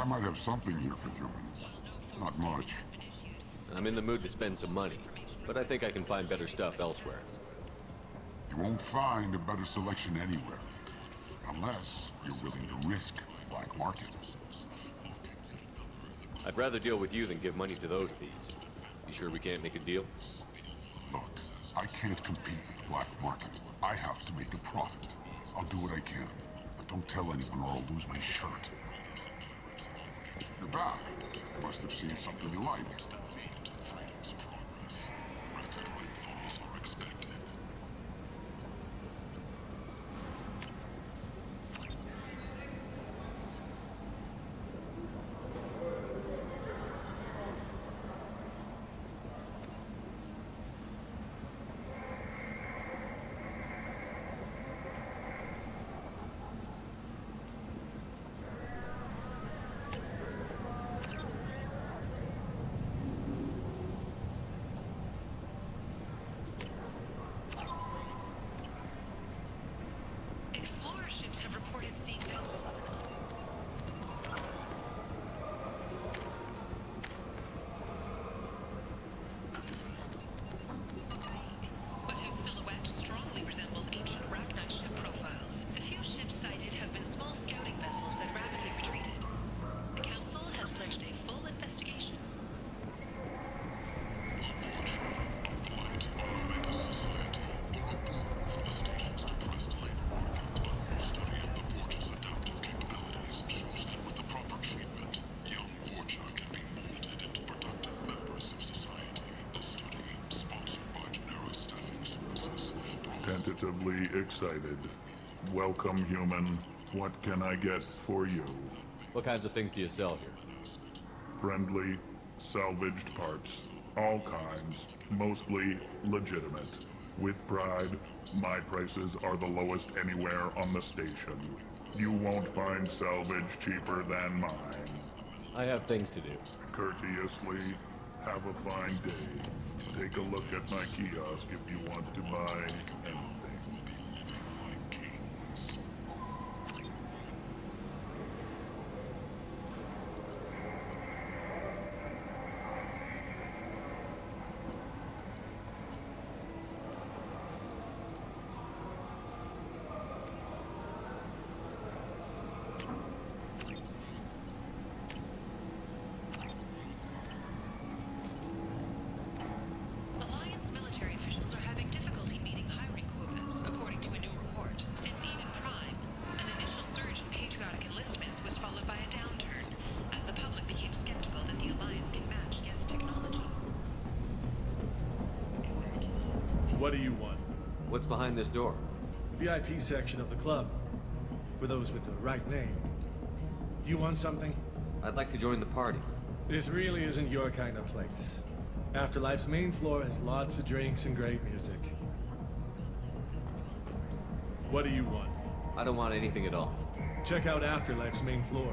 might have something here for humans. Not much. I'm in the mood to spend some money, but I think I can find better stuff elsewhere. You won't find a better selection anywhere. Unless you're willing to risk the black market. I'd rather deal with you than give money to those thieves. You sure we can't make a deal? Look, I can't compete with the black market. I have to make a profit. I'll do what I can, but don't tell anyone or I'll lose my shirt. You're back. You must have seen something you like. Tentatively excited. Welcome, human. What can I get for you? What kinds of things do you sell here? Friendly, salvaged parts. All kinds. Mostly legitimate. With pride, my prices are the lowest anywhere on the station. You won't find salvage cheaper than mine. I have things to do. Courteously, have a fine day. Take a look at my kiosk if you want to buy anything. What do you want? What's behind this door? VIP section of the club. For those with the right name. Do you want something? I'd like to join the party. This really isn't your kind of place. Afterlife's main floor has lots of drinks and great music. What do you want? I don't want anything at all. Check out Afterlife's main floor.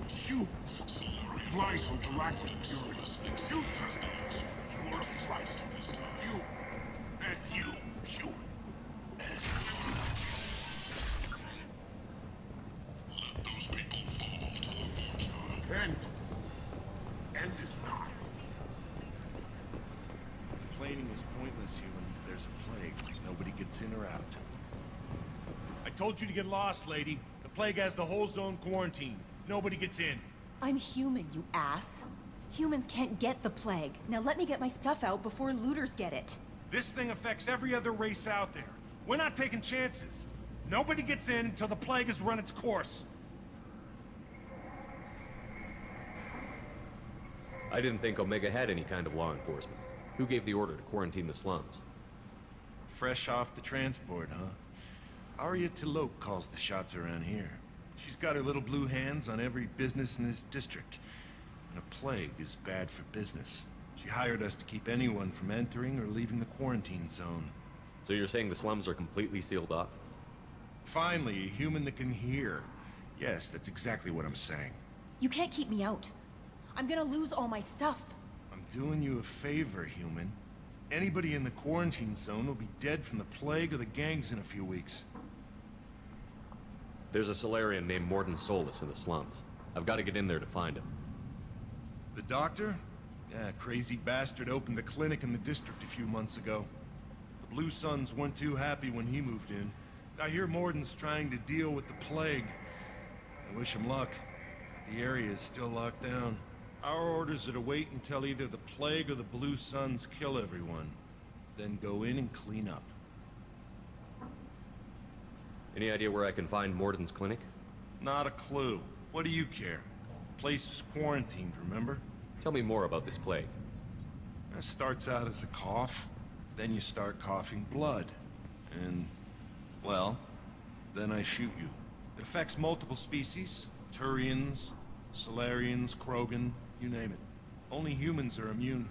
Humans, blight on galactic fury. You, sir, you are a blight. You, and you, human. Let those people fall to the vortex. End is nigh. Complaining is pointless, human. There's a plague. Nobody gets in or out. I told you to get lost, lady. The plague has the whole zone quarantined. Nobody gets in. I'm human, you ass. Humans can't get the plague. Now let me get my stuff out before looters get it. This thing affects every other race out there. We're not taking chances. Nobody gets in until the plague has run its course. I didn't think Omega had any kind of law enforcement. Who gave the order to quarantine the slums? Fresh off the transport, huh? Arya Tilok calls the shots around here. She's got her little blue hands on every business in this district. And a plague is bad for business. She hired us to keep anyone from entering or leaving the quarantine zone. So you're saying the slums are completely sealed off? Finally, a human that can hear. Yes, that's exactly what I'm saying. You can't keep me out. I'm gonna lose all my stuff. I'm doing you a favor, human. Anybody in the quarantine zone will be dead from the plague or the gangs in a few weeks. There's a Solarian named Morden Solus in the slums. I've got to get in there to find him. The doctor? Yeah, crazy bastard opened a clinic in the district a few months ago. The Blue Suns weren't too happy when he moved in. I hear Morden's trying to deal with the plague. I wish him luck. The area is still locked down. Our orders are to wait until either the plague or the Blue Suns kill everyone. Then go in and clean up. Any idea where I can find Morden's clinic? Not a clue. What do you care? The place is quarantined, remember? Tell me more about this plague. It starts out as a cough, then you start coughing blood. And, well, then I shoot you. It affects multiple species. Turians, Solarians, Krogan, you name it. Only humans are immune.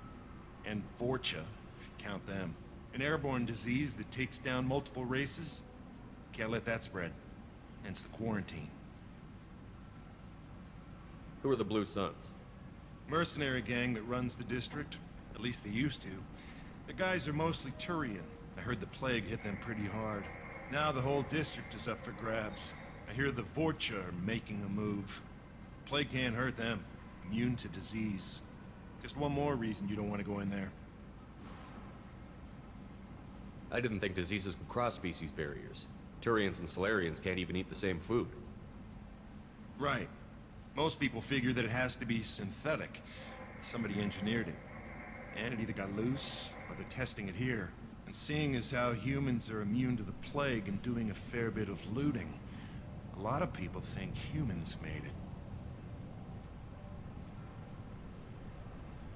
And Vorcha, if you count them. An airborne disease that takes down multiple races. Can't let that spread. Hence the quarantine. Who are the Blue Suns? Mercenary gang that runs the district. At least they used to. The guys are mostly Turian. I heard the plague hit them pretty hard. Now the whole district is up for grabs. I hear the Vorcha are making a move. Plague can't hurt them. Immune to disease. Just one more reason you don't want to go in there. I didn't think diseases could cross species barriers. Turians and Solarians can't even eat the same food. Right. Most people figure that it has to be synthetic. Somebody engineered it. And it either got loose, or they're testing it here. And seeing as how humans are immune to the plague and doing a fair bit of looting, a lot of people think humans made it.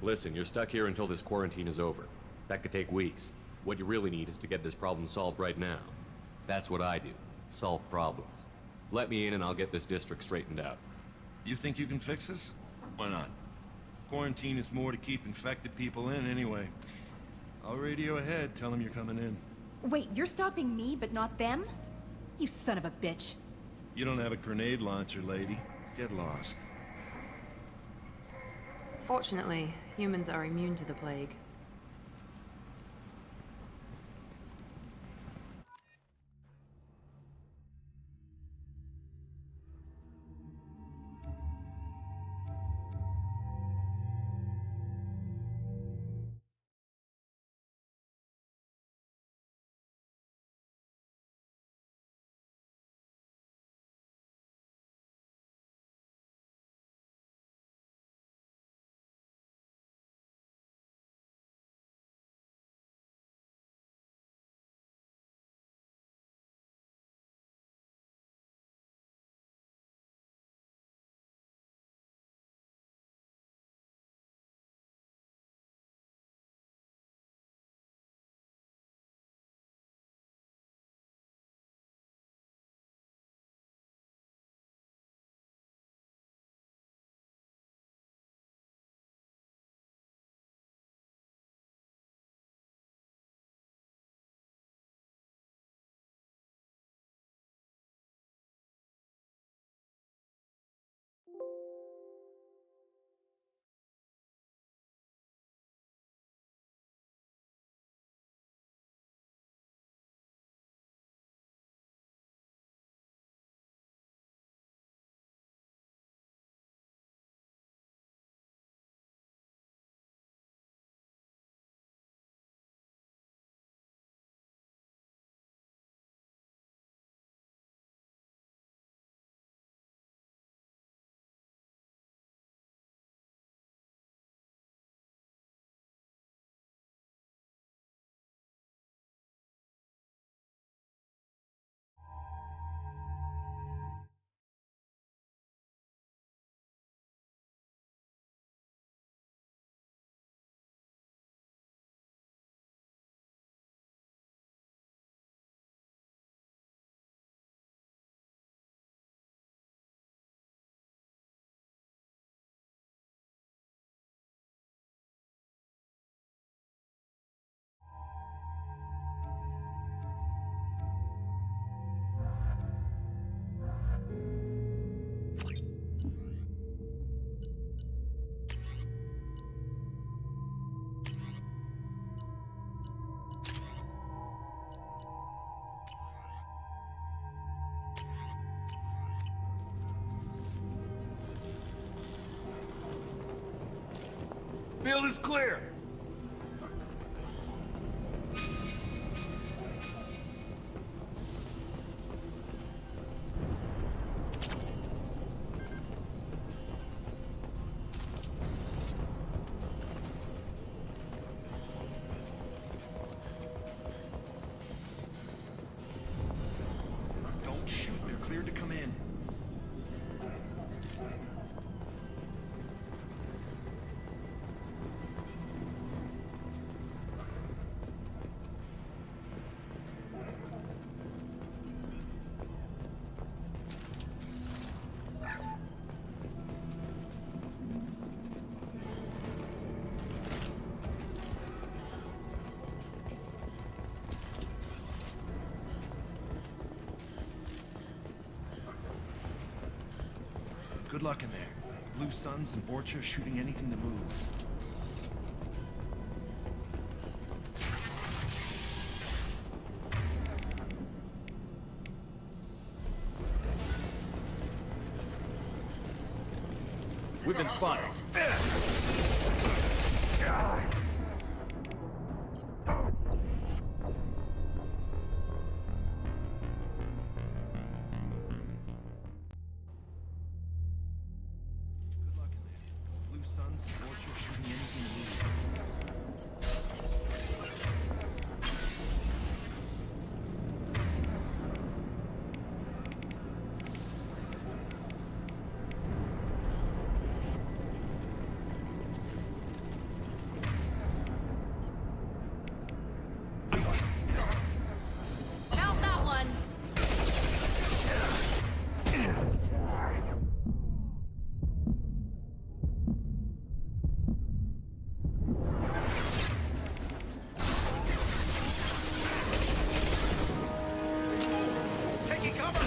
Listen, you're stuck here until this quarantine is over. That could take weeks. What you really need is to get this problem solved right now. That's what I do. Solve problems. Let me in and I'll get this district straightened out. You think you can fix this? Why not? Quarantine is more to keep infected people in anyway. I'll radio ahead, tell them you're coming in. Wait, you're stopping me, but not them? You son of a bitch. You don't have a grenade launcher, lady. Get lost. Fortunately, humans are immune to the plague. Field is clear. Don't shoot. They're cleared to come in. Good luck in there. Blue Suns and Vorcha shooting anything that moves. We've been spotted. Good luck in there. Blue Suns and Vorcha shooting anything that moves. Out that one! Taking cover!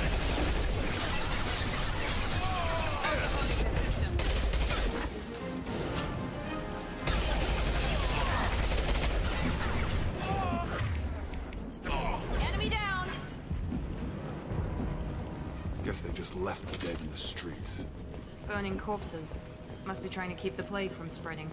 Enemy down! Guess they just left the dead in the streets. Burning corpses. Must be trying to keep the plague from spreading.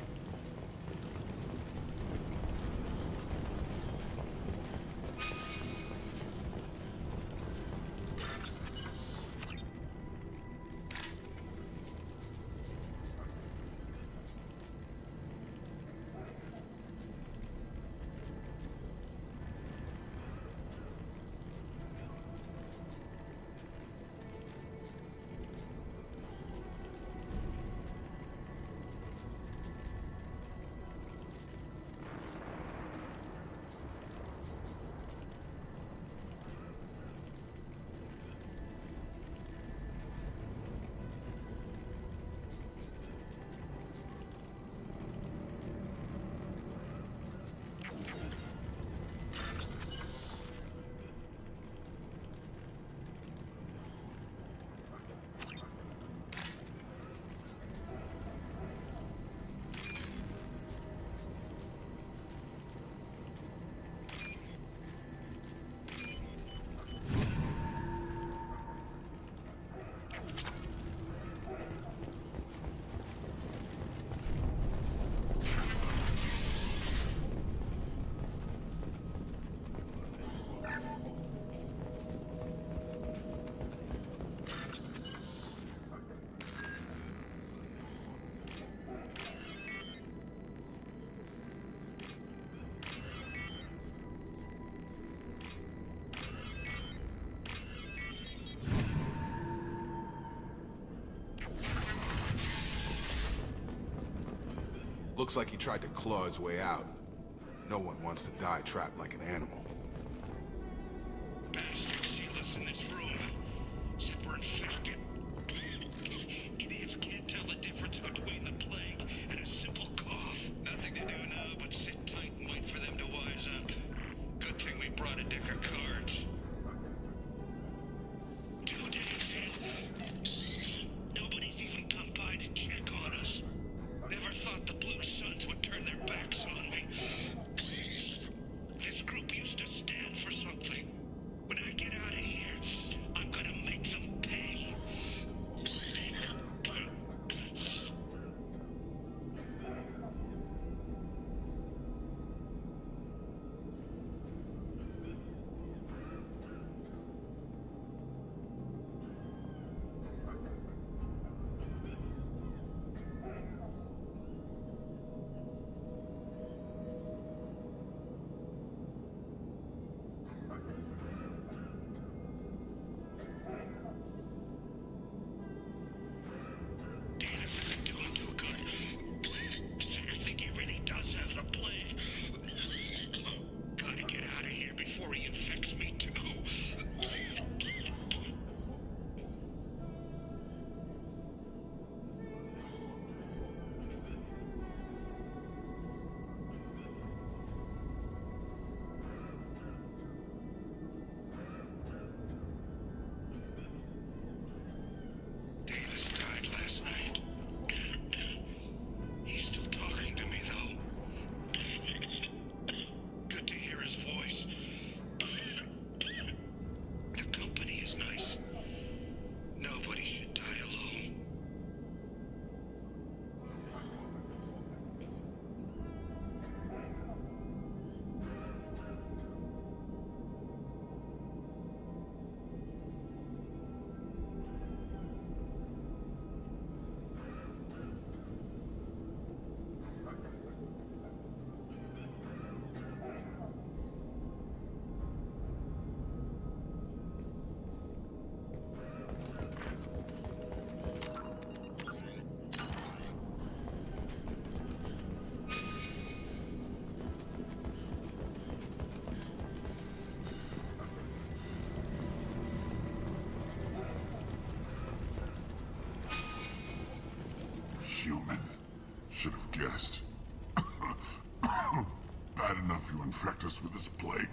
Looks like he tried to claw his way out. No one wants to die trapped like an animal. Bastards see us in this room. Said we're infected. Idiots can't tell the difference between the plague and a simple cough. Nothing to do now but sit tight and wait for them to wise up. Good thing we brought a deck of cards. 2 days in. Nobody's even come by to check on us. Never thought the Blue Suns would turn their backs on me. This group used to should have guessed. Bad enough you infect us with this plague.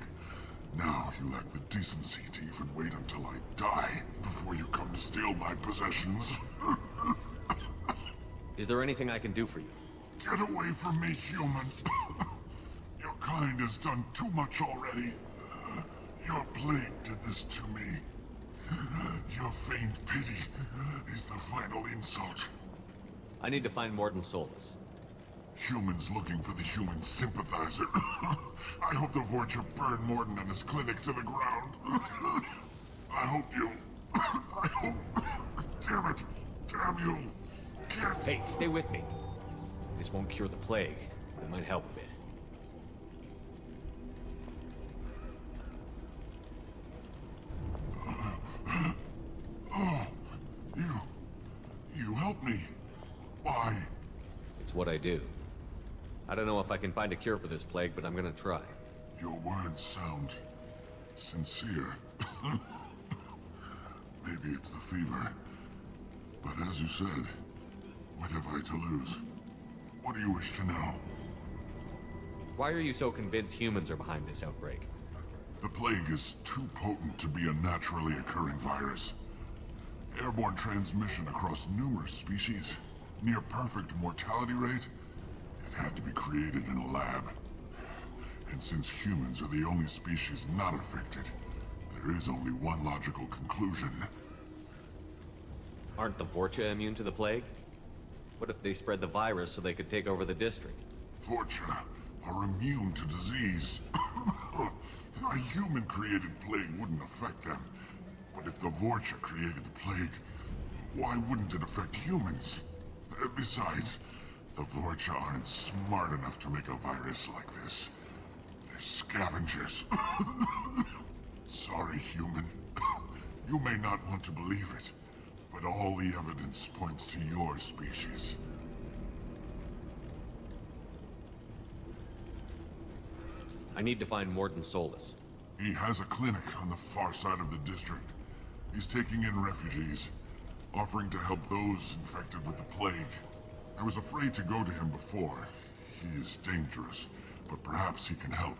Now you lack the decency to even wait until I die before you come to steal my possessions. Is there anything I can do for you? Get away from me, human. Your kind has done too much already. Your plague did this to me. Your feigned pity is the final insult. I need to find Morton Solus. Humans looking for the human sympathizer. I hope the Vorcha burn Morton and his clinic to the ground. I hope you... I hope... Damn it! Damn you! Can't... Hey, stay with me. This won't cure the plague, but it might help a bit. Oh, you helped me. Why? It's what I do. I don't know if I can find a cure for this plague, but I'm gonna try. Your words sound sincere. Maybe it's the fever. But as you said, what have I to lose? What do you wish to know? Why are you so convinced humans are behind this outbreak? The plague is too potent to be a naturally occurring virus. Airborne transmission across numerous species, near perfect mortality rate. It had to be created in a lab. And since humans are the only species not affected, there is only one logical conclusion. Aren't the Vorcha immune to the plague? What if they spread the virus so they could take over the district? Vorcha are immune to disease. A human-created plague wouldn't affect them. But if the Vorcha created the plague, why wouldn't it affect humans? Besides, the Vorcha aren't smart enough to make a virus like this. They're scavengers. Sorry, human. You may not want to believe it, but all the evidence points to your species. I need to find Morton Solus. He has a clinic on the far side of the district. He's taking in refugees, offering to help those infected with the plague. I was afraid to go to him before. He is dangerous, but perhaps he can help.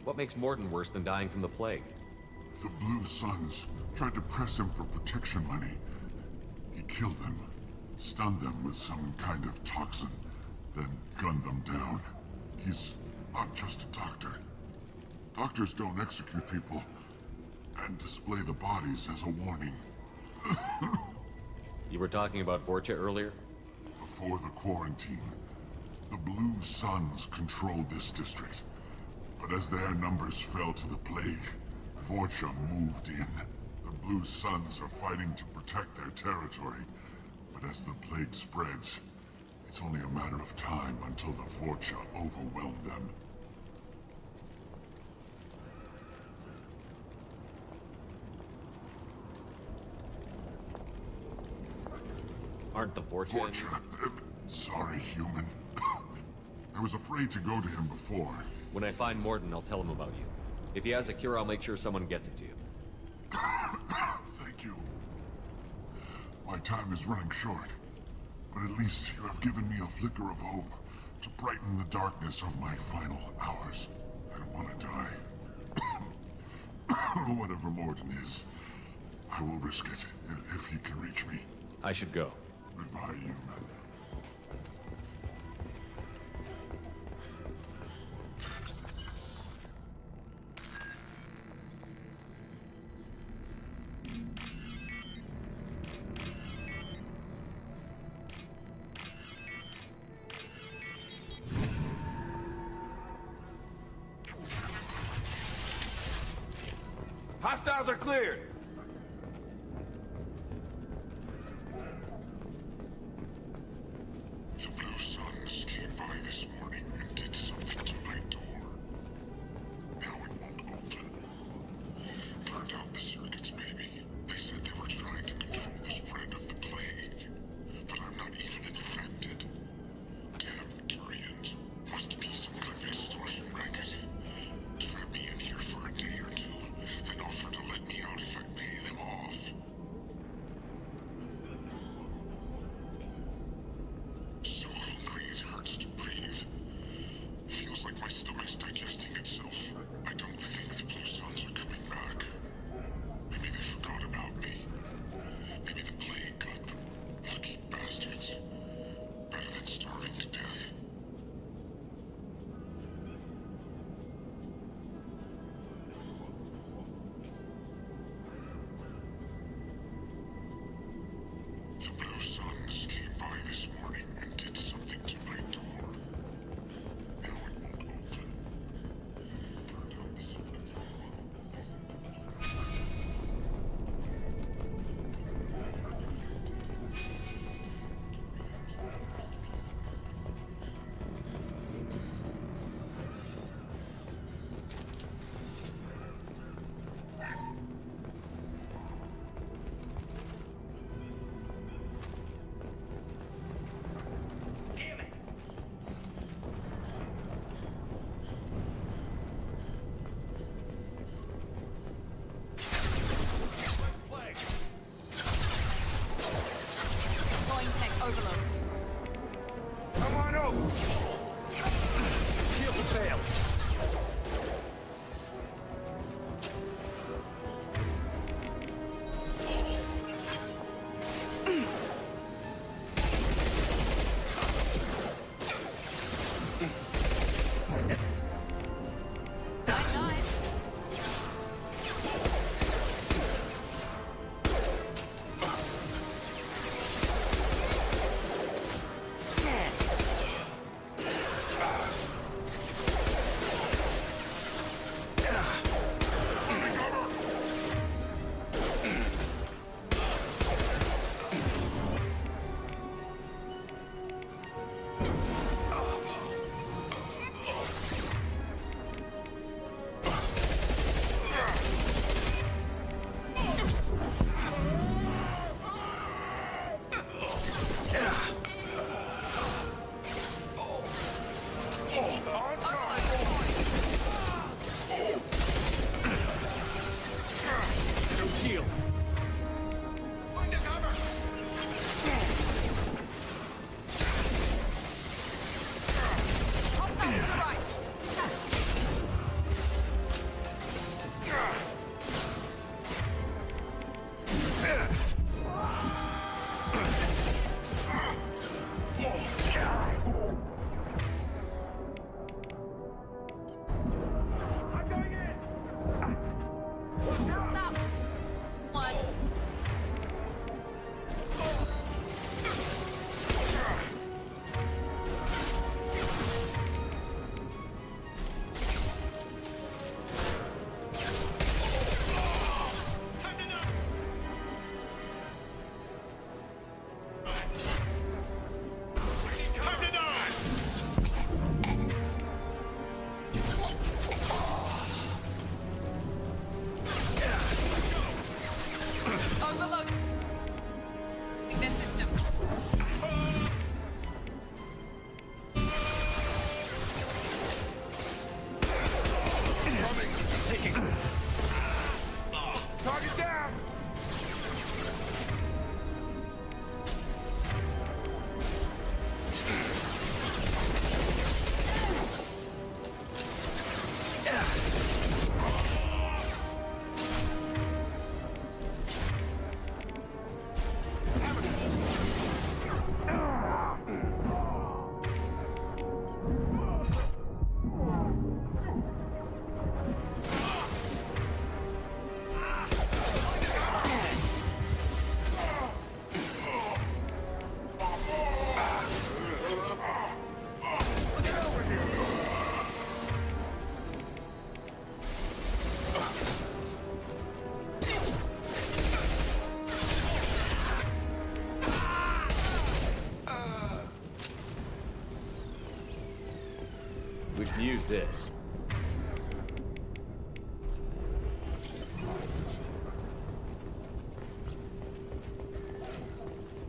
What makes Morton worse than dying from the plague? The Blue Suns tried to press him for protection money. He killed them, stunned them with some kind of toxin, then gunned them down. He's not just a doctor. Doctors don't execute people and display the bodies as a warning. You were talking about Vorcha earlier? Before the quarantine, the Blue Suns controlled this district. But as their numbers fell to the plague, Vorcha moved in. The Blue Suns are fighting to protect their territory. But as the plague spreads, it's only a matter of time until the Vorcha overwhelm them. Aren't the Vorcha... Vorcha... sorry, human. I was afraid to go to him before. When I find Morton, I'll tell him about you. If he has a cure, I'll make sure someone gets it to you. Thank you. My time is running short. But at least you have given me a flicker of hope to brighten the darkness of my final hours. I don't want to die. Whatever Morton is, I will risk it if he can reach me. I should go. Goodbye, human. Hostiles are cleared! The Blue Suns came by this morning and did something to my door. Now it won't open. Burned out the circuits, maybe. They said they were trying to control the spread of the plague. But I'm not even infected. Damn Turians. Must be some kind of extortion racket. Trap me in here for a day or two, then offer to let me out if I Overload. Come on over! Shield failed. Target down! We can use this.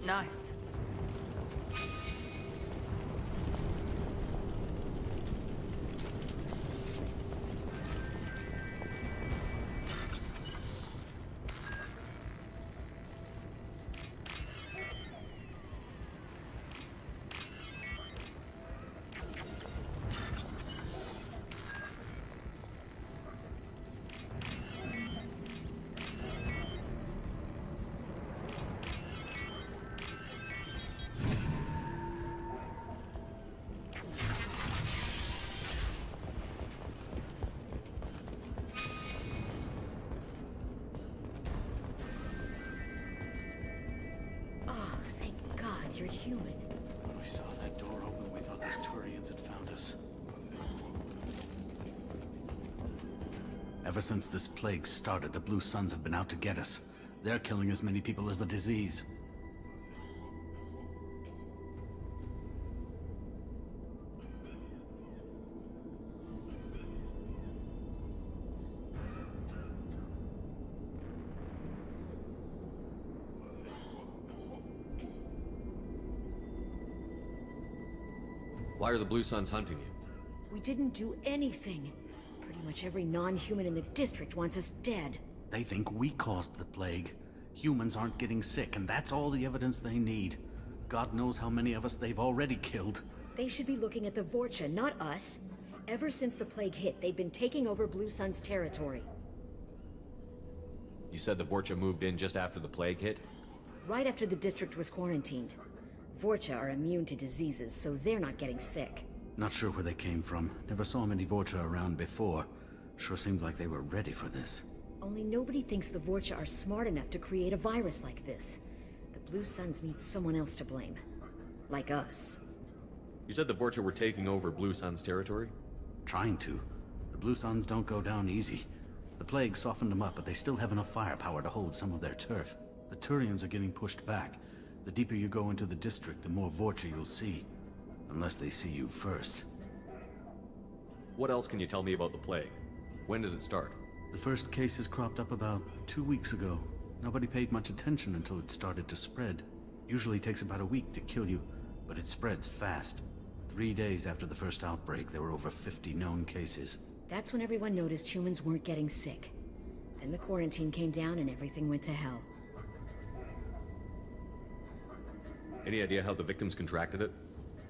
Nice. Oh, thank God you're human. When we saw that door open, we thought the Turians had found us. Ever since this plague started, the Blue Suns have been out to get us. They're killing as many people as the disease. Why are the Blue Suns hunting you? We didn't do anything. Pretty much every non-human in the district wants us dead. They think we caused the plague. Humans aren't getting sick, and that's all the evidence they need. God knows how many of us they've already killed. They should be looking at the Vorcha, not us. Ever since the plague hit, they've been taking over Blue Sun's territory. You said the Vorcha moved in just after the plague hit? Right after the district was quarantined. Vorcha are immune to diseases, so they're not getting sick. Not sure where they came from. Never saw many Vorcha around before. Sure seemed like they were ready for this. Only nobody thinks the Vorcha are smart enough to create a virus like this. The Blue Suns need someone else to blame. Like us. You said the Vorcha were taking over Blue Sun's territory? Trying to. The Blue Suns don't go down easy. The plague softened them up, but they still have enough firepower to hold some of their turf. The Turians are getting pushed back. The deeper you go into the district, the more Vorcha you'll see. Unless they see you first. What else can you tell me about the plague? When did it start? The first cases cropped up about 2 weeks ago. Nobody paid much attention until it started to spread. Usually takes about a week to kill you, but it spreads fast. 3 days after the first outbreak, there were over 50 known cases. That's when everyone noticed humans weren't getting sick. Then the quarantine came down and everything went to hell. Any idea how the victims contracted it?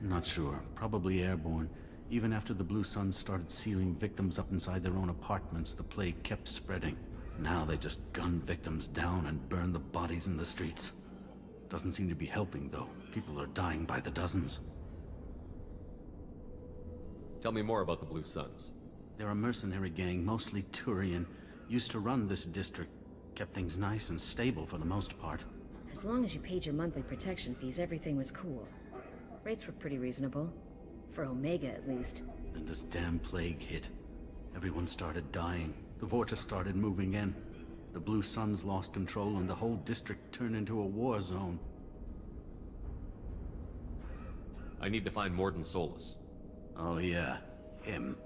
Not sure. Probably airborne. Even after the Blue Suns started sealing victims up inside their own apartments, the plague kept spreading. Now they just gun victims down and burn the bodies in the streets. Doesn't seem to be helping, though. People are dying by the dozens. Tell me more about the Blue Suns. They're a mercenary gang, mostly Turian. Used to run this district. Kept things nice and stable for the most part. As long as you paid your monthly protection fees, everything was cool. Rates were pretty reasonable. For Omega, at least. Then this damn plague hit. Everyone started dying. The Vorcha started moving in. The Blue Suns lost control and the whole district turned into a war zone. I need to find Morden Solus. Oh yeah, him.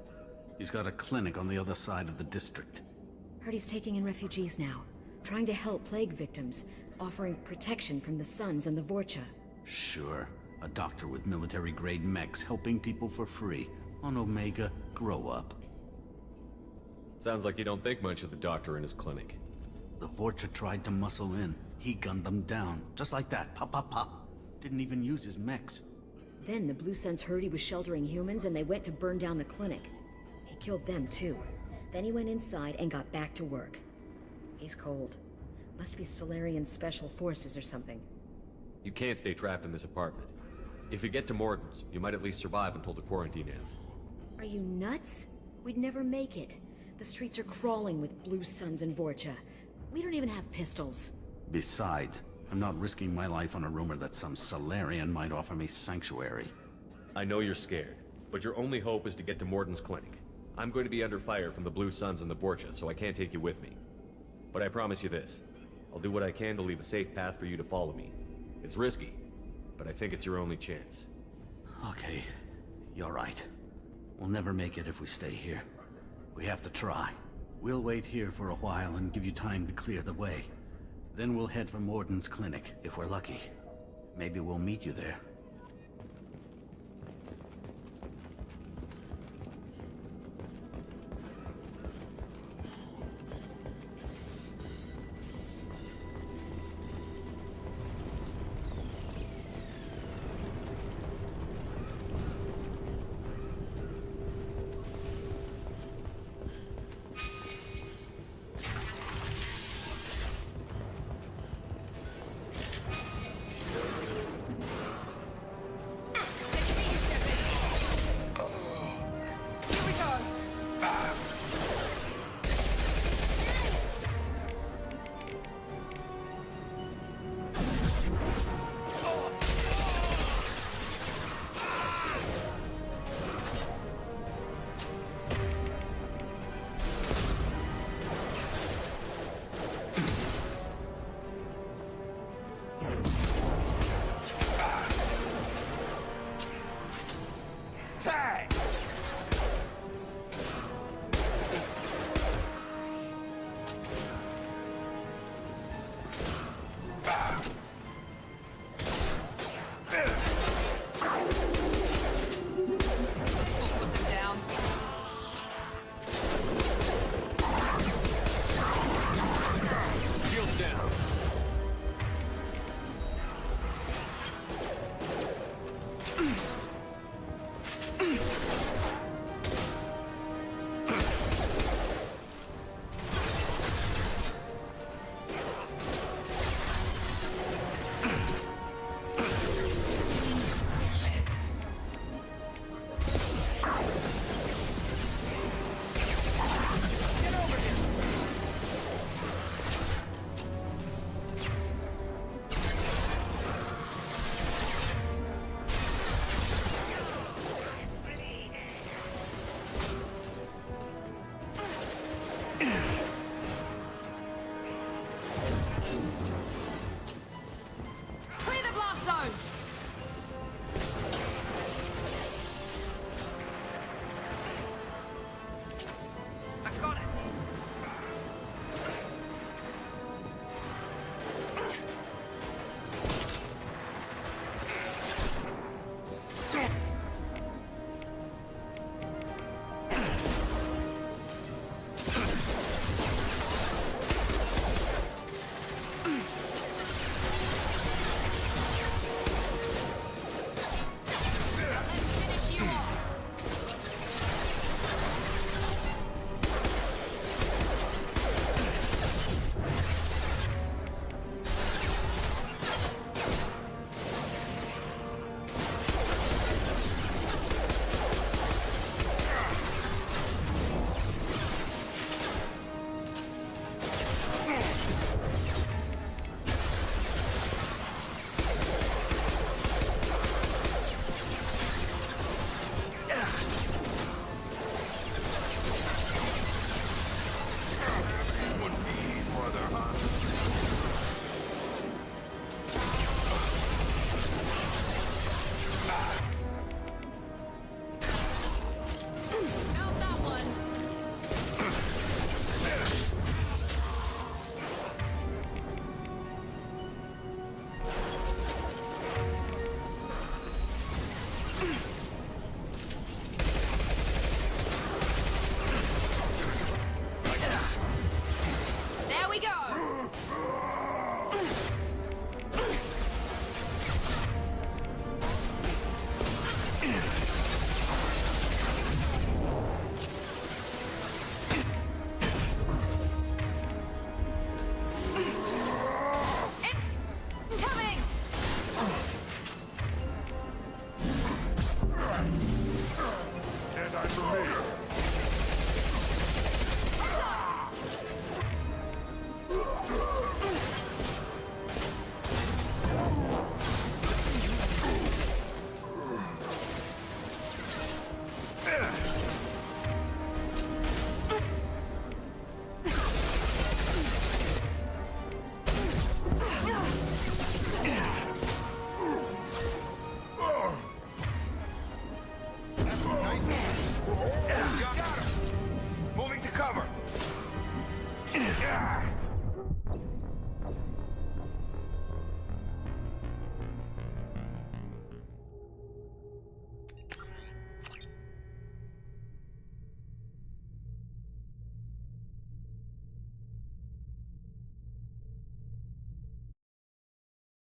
He's got a clinic on the other side of the district. Heard he's taking in refugees now. Trying to help plague victims. Offering protection from the Suns and the Vorcha. Sure. A doctor with military-grade mechs helping people for free. On Omega, grow up. Sounds like you don't think much of the doctor in his clinic. The Vorcha tried to muscle in. He gunned them down. Just like that. Pop, pop, pop. Didn't even use his mechs. Then the Blue Suns heard he was sheltering humans and they went to burn down the clinic. He killed them too. Then he went inside and got back to work. He's cold. Must be Solarian Special Forces or something. You can't stay trapped in this apartment. If you get to Morden's, you might at least survive until the quarantine ends. Are you nuts? We'd never make it. The streets are crawling with Blue Suns and Vorcha. We don't even have pistols. Besides, I'm not risking my life on a rumor that some Solarian might offer me sanctuary. I know you're scared, but your only hope is to get to Morden's clinic. I'm going to be under fire from the Blue Suns and the Vorcha, so I can't take you with me. But I promise you this. I'll do what I can to leave a safe path for you to follow me. It's risky, but I think it's your only chance. Okay, you're right. We'll never make it if we stay here. We have to try. We'll wait here for a while and give you time to clear the way. Then we'll head for Morden's clinic, if we're lucky. Maybe we'll meet you there.